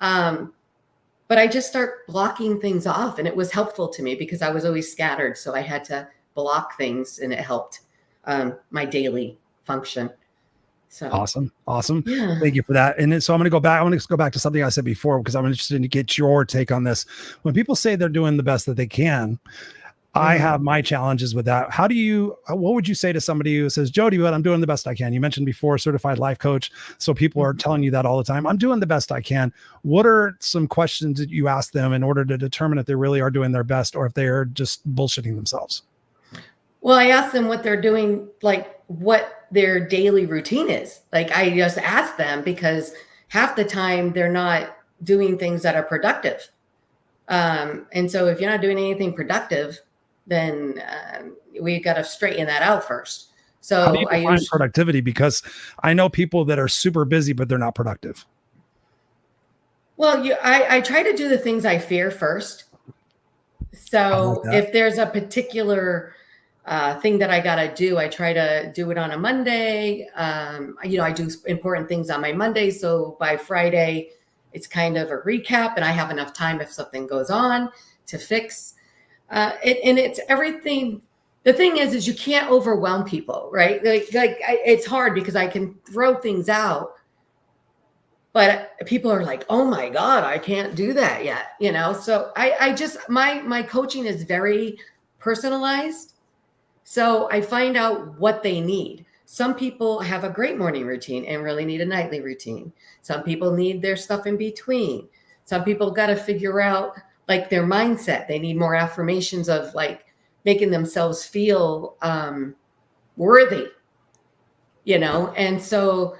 But I just start blocking things off. And it was helpful to me because I was always scattered. So I had to block things and it helped my daily function. So awesome. Yeah. Thank you for that. And so I'm going to go back to something I said before, because I'm interested to get your take on this. When people say they're doing the best that they can, I have my challenges with that. What would you say to somebody who says, Jodie, but I'm doing the best I can? You mentioned before, certified life coach. So people are telling you that all the time. I'm doing the best I can. What are some questions that you ask them in order to determine if they really are doing their best or if they are just bullshitting themselves? Well, I ask them what they're doing, like what their daily routine is. Like I just ask them because half the time they're not doing things that are productive. And so if you're not doing anything productive, then we've got to straighten that out first. So how do you define productivity? Because I know people that are super busy, but they're not productive. Well, I try to do the things I fear first. So if there's a particular thing that I got to do, I try to do it on a Monday. I do important things on my Monday. So by Friday, it's kind of a recap and I have enough time if something goes on to fix it. And it's everything. The thing is you can't overwhelm people, right? It's hard because I can throw things out, but people are like, oh my God, I can't do that yet. So I just, my coaching is very personalized. So I find out what they need. Some people have a great morning routine and really need a nightly routine. Some people need their stuff in between. Some people got to figure out like their mindset. They need more affirmations of like making themselves feel worthy, and so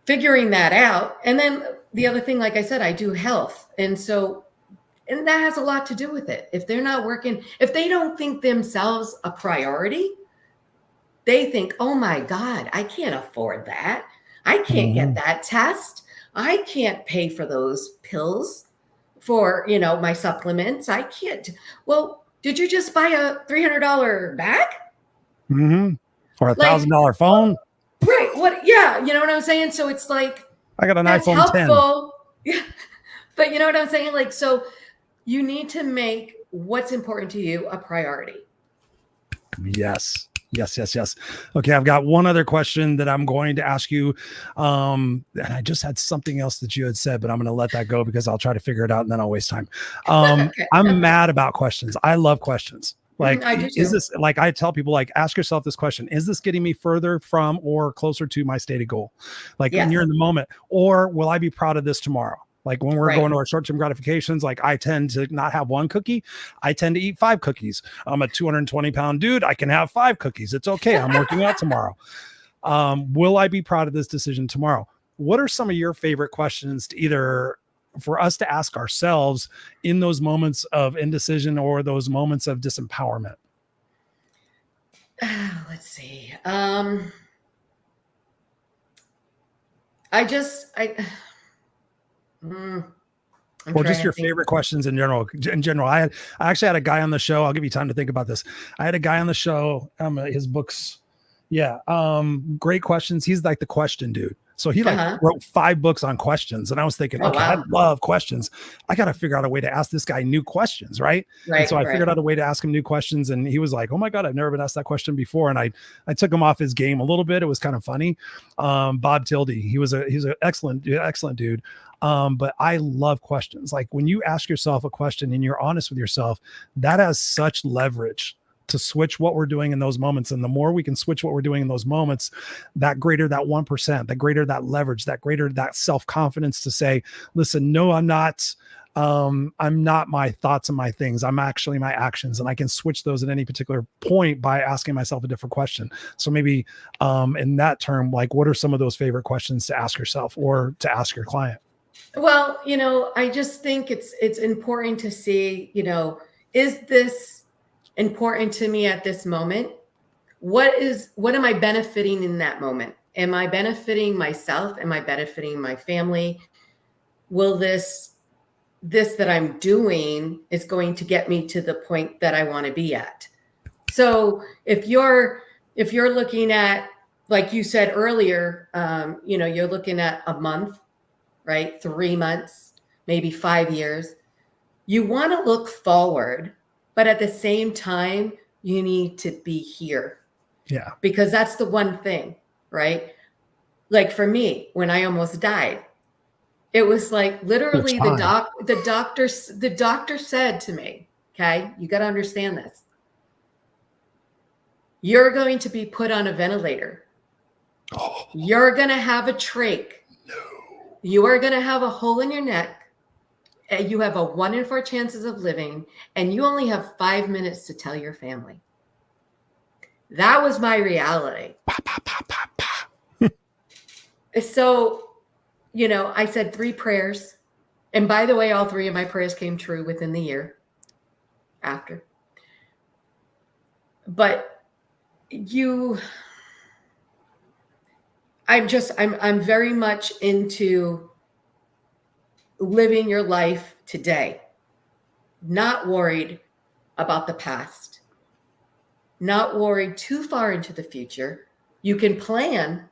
figuring that out. And then the other thing, like I said, I do health. And that has a lot to do with it. If they're not working, if they don't think themselves a priority, they think, oh my God, I can't afford that. I can't get that test. I can't pay for those pills for, my supplements. I can't. Well, did you just buy a $300 bag? Or a $1,000 phone? Right. What? Yeah. You know what I'm saying? So it's like, I got an iPhone helpful. 10. Yeah. But you know what I'm saying? Like, so you need to make what's important to you a priority. Yes. Okay, I've got one other question that I'm going to ask you. And I just had something else that you had said, but I'm going to let that go because I'll try to figure it out and then I'll waste time. Okay. I'm mad about questions. I love questions. Like, I do too. is this, like I tell people, like, ask yourself this question: is this getting me further from or closer to my stated goal? Like when you're in the moment, or will I be proud of this tomorrow? Like when we're Right. going to our short-term gratifications, like I tend to not have one cookie. I tend to eat 5 cookies. I'm a 220-pound dude. I can have 5 cookies. It's okay. I'm working out tomorrow. Will I be proud of this decision tomorrow? What are some of your favorite questions to either for us to ask ourselves in those moments of indecision or those moments of disempowerment? Let's see. I mm, I'm Or trying just to your think. favorite questions in general. I actually had a guy on the show. I'll give you time to think about this. I had a guy on the show. His books. Yeah. Great questions. He's like the question dude. So he like Uh-huh. wrote 5 books on questions. And I was thinking, Oh, okay, I wow. love questions. I got to figure out a way to ask this guy new questions. Right. And so Right, I right. figured out a way to ask him new questions. And he was like, oh my God, I've never been asked that question before. And I took him off his game a little bit. It was kind of funny. Bob Tildy, he's an excellent dude. But I love questions. Like when you ask yourself a question and you're honest with yourself, that has such leverage to switch what we're doing in those moments. And the more we can switch what we're doing in those moments, that greater that 1%, that greater that leverage, that greater that self-confidence to say, listen, no, I'm not my thoughts and my things. I'm actually my actions. And I can switch those at any particular point by asking myself a different question. So maybe in that term, like what are some of those favorite questions to ask yourself or to ask your client? Well, I just think it's important to see, is this important to me at this moment? What am I benefiting in that moment? Am I benefiting myself? Am I benefiting my family? Will this that I'm doing is going to get me to the point that I want to be at? So if you're looking at, like you said earlier, you're looking at a month, right? 3 months, maybe 5 years. You want to look forward, but at the same time, you need to be here. Yeah. Because that's the one thing, right? Like for me, when I almost died, it was like literally the doctor said to me, okay, you got to understand this. You're going to be put on a ventilator. Oh. You're going to have a trach. No. You are going to have a hole in your neck. You have a 1 in 4 chances of living, and you only have 5 minutes to tell your family. That was my reality. So, I said 3 prayers. And by the way, all 3 of my prayers came true within the year after. But I'm very much into living your life today, not worried about the past, not worried too far into the future. You can plan,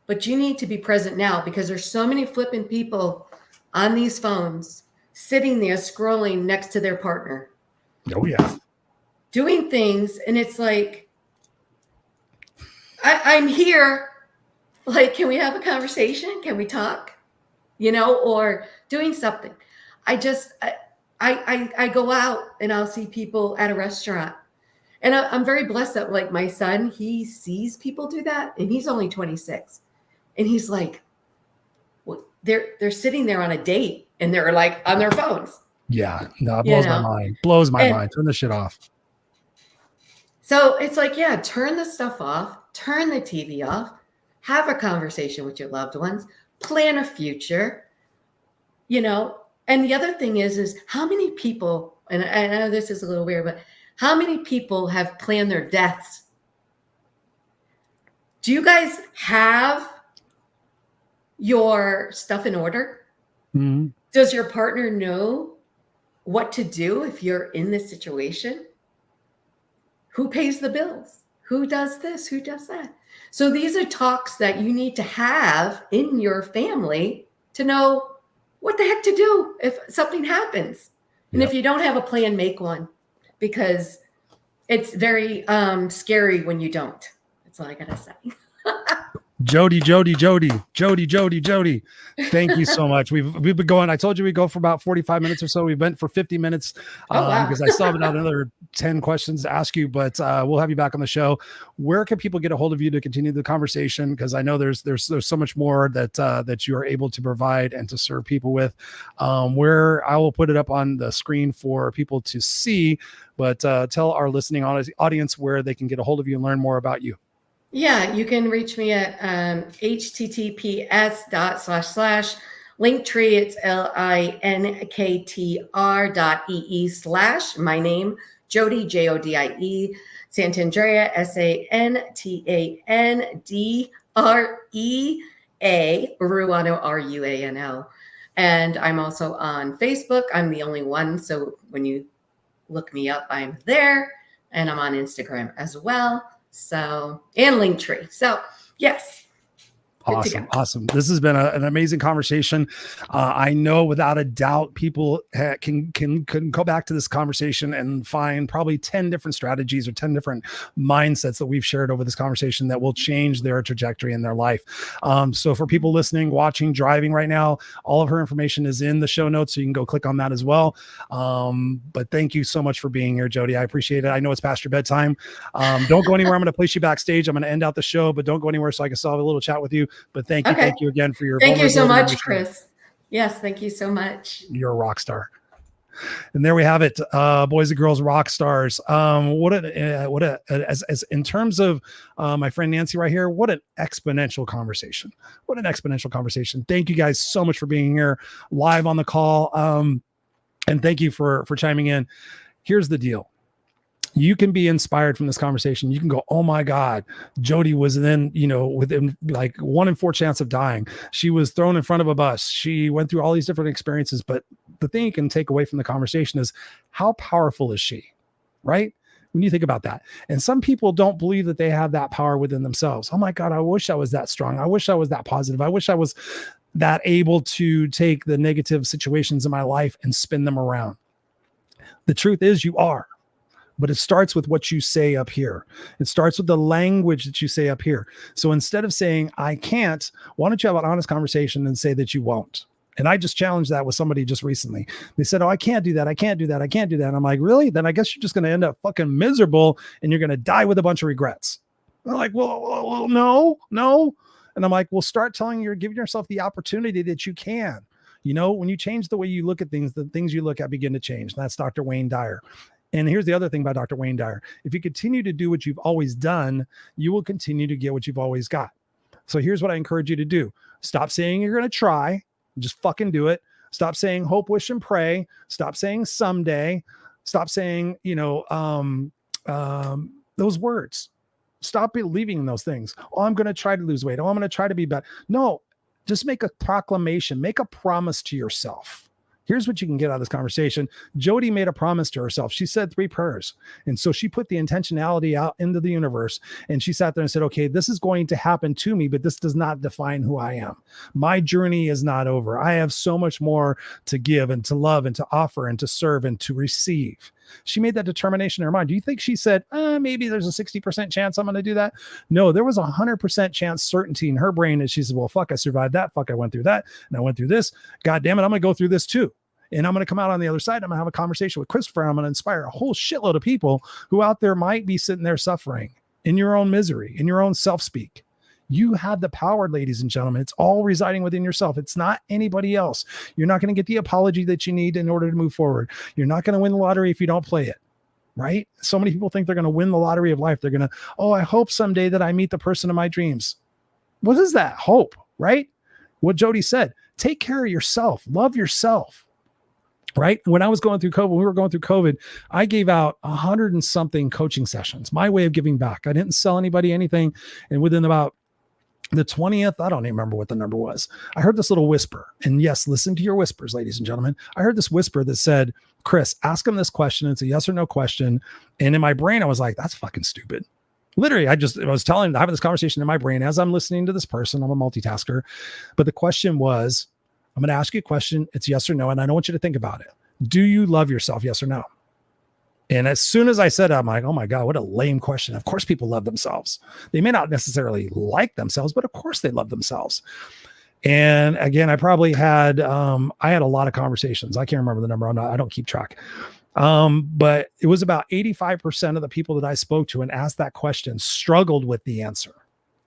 but you need to be present now, because there's so many flipping people on these phones sitting there scrolling next to their partner. Oh yeah. Doing things. And it's like, I'm here. Like, can we have a conversation? Can we talk? Or doing something. I go out and I'll see people at a restaurant, and I'm very blessed that, like, my son, he sees people do that, and he's only 26, and he's like, well, they're sitting there on a date and they're like on their phones. Yeah, no, it blows my mind. Blows my mind. Turn the shit off. So it's like, yeah, turn the stuff off, turn the TV off, have a conversation with your loved ones, plan a future, And the other thing is how many people, and I know this is a little weird, but how many people have planned their deaths? Do you guys have your stuff in order? Mm-hmm. Does your partner know what to do if you're in this situation? Who pays the bills? Who does this? Who does that? So these are talks that you need to have in your family to know what the heck to do if something happens. And if you don't have a plan, make one, because it's very scary when you don't. That's all I got to say. Jodie. Thank you so much. We've been going. I told you we'd go for about 45 minutes or so. We went for 50 minutes because I still have another 10 questions to ask you, but we'll have you back on the show. Where can people get a hold of you to continue the conversation? Because I know there's so much more that you are able to provide and to serve people with. Where I will put it up on the screen for people to see, but tell our listening audience where they can get a hold of you and learn more about you. Yeah, you can reach me at https://linktree. It's linktr.ee/ my name, Jodie, Jodie, Santandrea, Santandrea, Ruano, Ruanl. And I'm also on Facebook. I'm the only one. So when you look me up, I'm there. And I'm on Instagram as well. So, and Linktree. So, yes. Awesome. This has been an amazing conversation. I know without a doubt people can go back to this conversation and find probably 10 different strategies or 10 different mindsets that we've shared over this conversation that will change their trajectory in their life. So for people listening, watching, driving right now, all of her information is in the show notes, so you can go click on that as well. But thank you so much for being here, Jodie. I appreciate it. I know it's past your bedtime. Don't go anywhere. I'm going to place you backstage. I'm going to end out the show, but don't go anywhere so I can still have a little chat with you. But thank you again for your Thank you so much, Chris. Yes, thank you so much. You're a rock star. And there we have it, boys and girls, rock stars. As in terms of my friend Nancy right here, what an exponential conversation. What an exponential conversation. Thank you guys so much for being here live on the call. And thank you for chiming in. Here's the deal. You can be inspired from this conversation. You can go, oh my God, Jodie was then, within like 1 in 4 chance of dying. She was thrown in front of a bus. She went through all these different experiences. But the thing you can take away from the conversation is how powerful is she, right? When you think about that. And some people don't believe that they have that power within themselves. Oh my God, I wish I was that strong. I wish I was that positive. I wish I was that able to take the negative situations in my life and spin them around. The truth is you are. But it starts with what you say up here. It starts with the language that you say up here. So instead of saying, I can't, why don't you have an honest conversation and say that you won't? And I just challenged that with somebody just recently. They said, oh, I can't do that. I can't do that. I can't do that. And I'm like, really? Then I guess you're just going to end up fucking miserable and you're going to die with a bunch of regrets. They're like, well, no. And I'm like, well, start giving yourself the opportunity that you can. When you change the way you look at things, the things you look at begin to change. And that's Dr. Wayne Dyer. And here's the other thing about Dr. Wayne Dyer. If you continue to do what you've always done, you will continue to get what you've always got. So here's what I encourage you to do. Stop saying you're going to try. Just fucking do it. Stop saying hope, wish, and pray. Stop saying someday. Stop saying, those words. Stop believing in those things. Oh, I'm going to try to lose weight. Oh, I'm going to try to be better. No, just make a proclamation. Make a promise to yourself. Here's what you can get out of this conversation. Jodie made a promise to herself. She said 3 prayers. And so she put the intentionality out into the universe. And she sat there and said, okay, this is going to happen to me, but this does not define who I am. My journey is not over. I have so much more to give and to love and to offer and to serve and to receive. She made that determination in her mind. Do you think she said, maybe there's a 60% chance I'm going to do that? No, there was 100% chance certainty in her brain. And she said, well, fuck, I survived that. Fuck, I went through that. And I went through this. God damn it, I'm going to go through this too. And I'm going to come out on the other side. I'm going to have a conversation with Christopher. I'm going to inspire a whole shitload of people who out there might be sitting there suffering in your own misery, in your own self-speak. You have the power, ladies and gentlemen. It's all residing within yourself. It's not anybody else. You're not going to get the apology that you need in order to move forward. You're not going to win the lottery if you don't play it, right? So many people think they're going to win the lottery of life. They're going to, I hope someday that I meet the person of my dreams. What is that? Hope, right? What Jodie said, take care of yourself. Love yourself. Right? When I was going through COVID, we were going through COVID, I gave out 100 and something coaching sessions, my way of giving back. I didn't sell anybody anything. And within about the 20th, I don't even remember what the number was. I heard this little whisper. And yes, listen to your whispers, ladies and gentlemen. I heard this whisper that said, Chris, ask him this question. It's a yes or no question. And in my brain, I was like, that's fucking stupid. Literally, I was having this conversation in my brain as I'm listening to this person. I'm a multitasker. But the question was, I'm going to ask you a question. It's yes or no. And I don't want you to think about it. Do you love yourself? Yes or no? And as soon as I said it, I'm like, oh my God, what a lame question. Of course people love themselves. They may not necessarily like themselves, but of course they love themselves. And again, I probably had, I had a lot of conversations. I can't remember the number. I don't keep track. But it was about 85% of the people that I spoke to and asked that question struggled with the answer.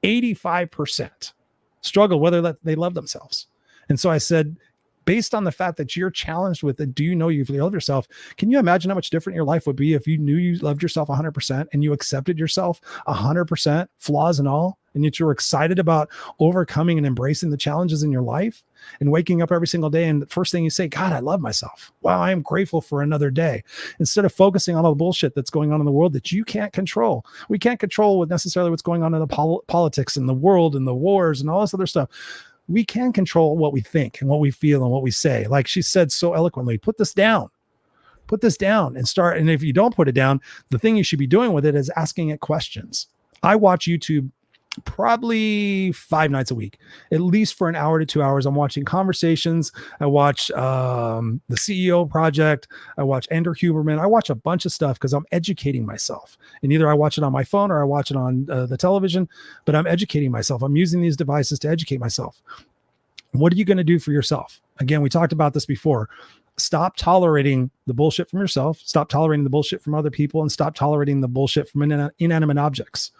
85% struggle whether they love themselves. And so I said, based on the fact that you're challenged with it, do you know you love yourself? Can you imagine how much different your life would be if you knew you loved yourself 100% and you accepted yourself 100%, flaws and all, and yet you're excited about overcoming and embracing the challenges in your life and waking up every single day and the first thing you say, God, I love myself. Wow, I am grateful for another day. Instead of focusing on all the bullshit that's going on in the world that you can't control. We can't control what necessarily what's going on in the politics and the world and the wars and all this other stuff. We can control what we think and what we feel and what we say. Like she said so eloquently, put this down and start. And if you don't put it down, the thing you should be doing with it is asking it questions. I watch YouTube probably 5 nights a week, at least for an hour to 2 hours. I'm watching conversations. I watch the CEO Project. I watch Andrew Huberman. I watch a bunch of stuff because I'm educating myself. And either I watch it on my phone or I watch it on the television, but I'm educating myself. I'm using these devices to educate myself. What are you going to do for yourself? Again, we talked about this before. Stop tolerating the bullshit from yourself. Stop tolerating the bullshit from other people, and stop tolerating the bullshit from inanimate objects.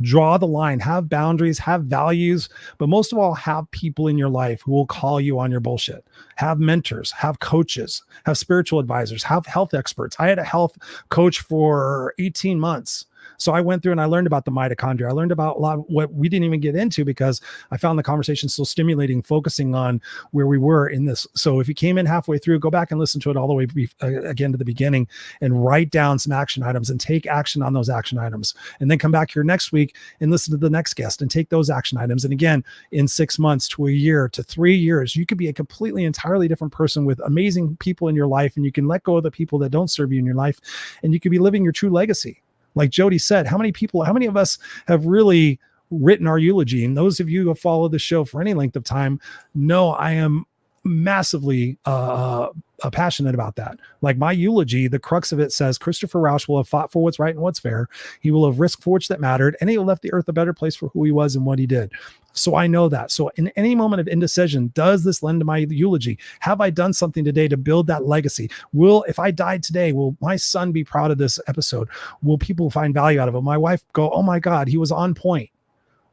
Draw the line, have boundaries, have values, but most of all, have people in your life who will call you on your bullshit. Have mentors, have coaches, have spiritual advisors, have health experts. I had a health coach for 18 months. So I went through and I learned about the mitochondria. I learned about a lot of what we didn't even get into because I found the conversation so stimulating, focusing on where we were in this. So if you came in halfway through, go back and listen to it all the way again to the beginning and write down some action items and take action on those action items. And then come back here next week and listen to the next guest and take those action items. And again, in 6 months to a year to 3 years, you could be a completely, entirely different person with amazing people in your life. And you can let go of the people that don't serve you in your life. And you could be living your true legacy. Like Jodie said, how many of us have really written our eulogy? And those of you who have followed the show for any length of time know I am massively passionate about that. Like my eulogy, the crux of it says Christopher Rausch will have fought for what's right and what's fair. He will have risked for which that mattered, and he left the earth a better place for who he was and what he did. So I know that. So in any moment of indecision, does this lend to my eulogy? Have I done something today to build that legacy? If I died today, will my son be proud of this episode? Will people find value out of it? My wife go, oh my God, he was on point.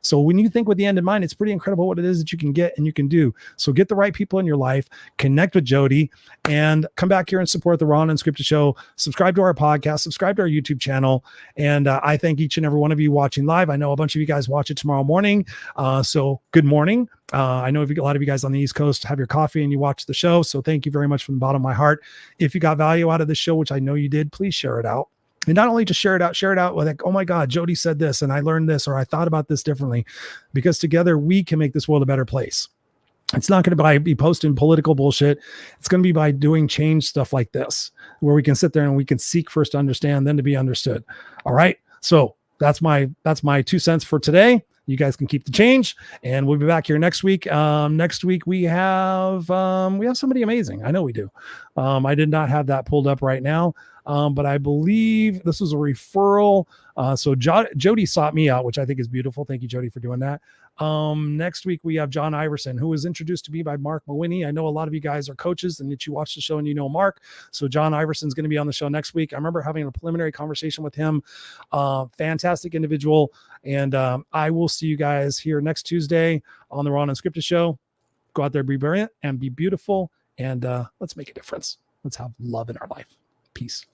So when you think with the end in mind, it's pretty incredible what it is that you can get and you can do. So get the right people in your life, connect with Jodie, and come back here and support the Raw Unscripted Show. Subscribe to our podcast, subscribe to our YouTube channel. And I thank each and every one of you watching live. I know a bunch of you guys watch it tomorrow morning. So good morning. I know a lot of you guys on the East Coast have your coffee and you watch the show. So thank you very much from the bottom of my heart. If you got value out of this show, which I know you did, please share it out. And not only just share it out with like, oh my God, Jodie said this and I learned this, or I thought about this differently, because together we can make this world a better place. It's not going to be posting political bullshit. It's going to be by doing change stuff like this, where we can sit there and we can seek first to understand, then to be understood. All right. So that's my 2 cents for today. You guys can keep the change, and we'll be back here next week. Next week we have somebody amazing. I know we do. I did not have that pulled up right now. But I believe this was a referral. So Jodie sought me out, which I think is beautiful. Thank you, Jodie, for doing that. Next week, we have John Iverson, who was introduced to me by Mark Mawhinney. I know a lot of you guys are coaches and that you watch the show and you know Mark. So John Iverson's going to be on the show next week. I remember having a preliminary conversation with him. Fantastic individual. And I will see you guys here next Tuesday on the Raw Unscripted Show. Go out there, be brilliant and be beautiful. And let's make a difference. Let's have love in our life. Peace.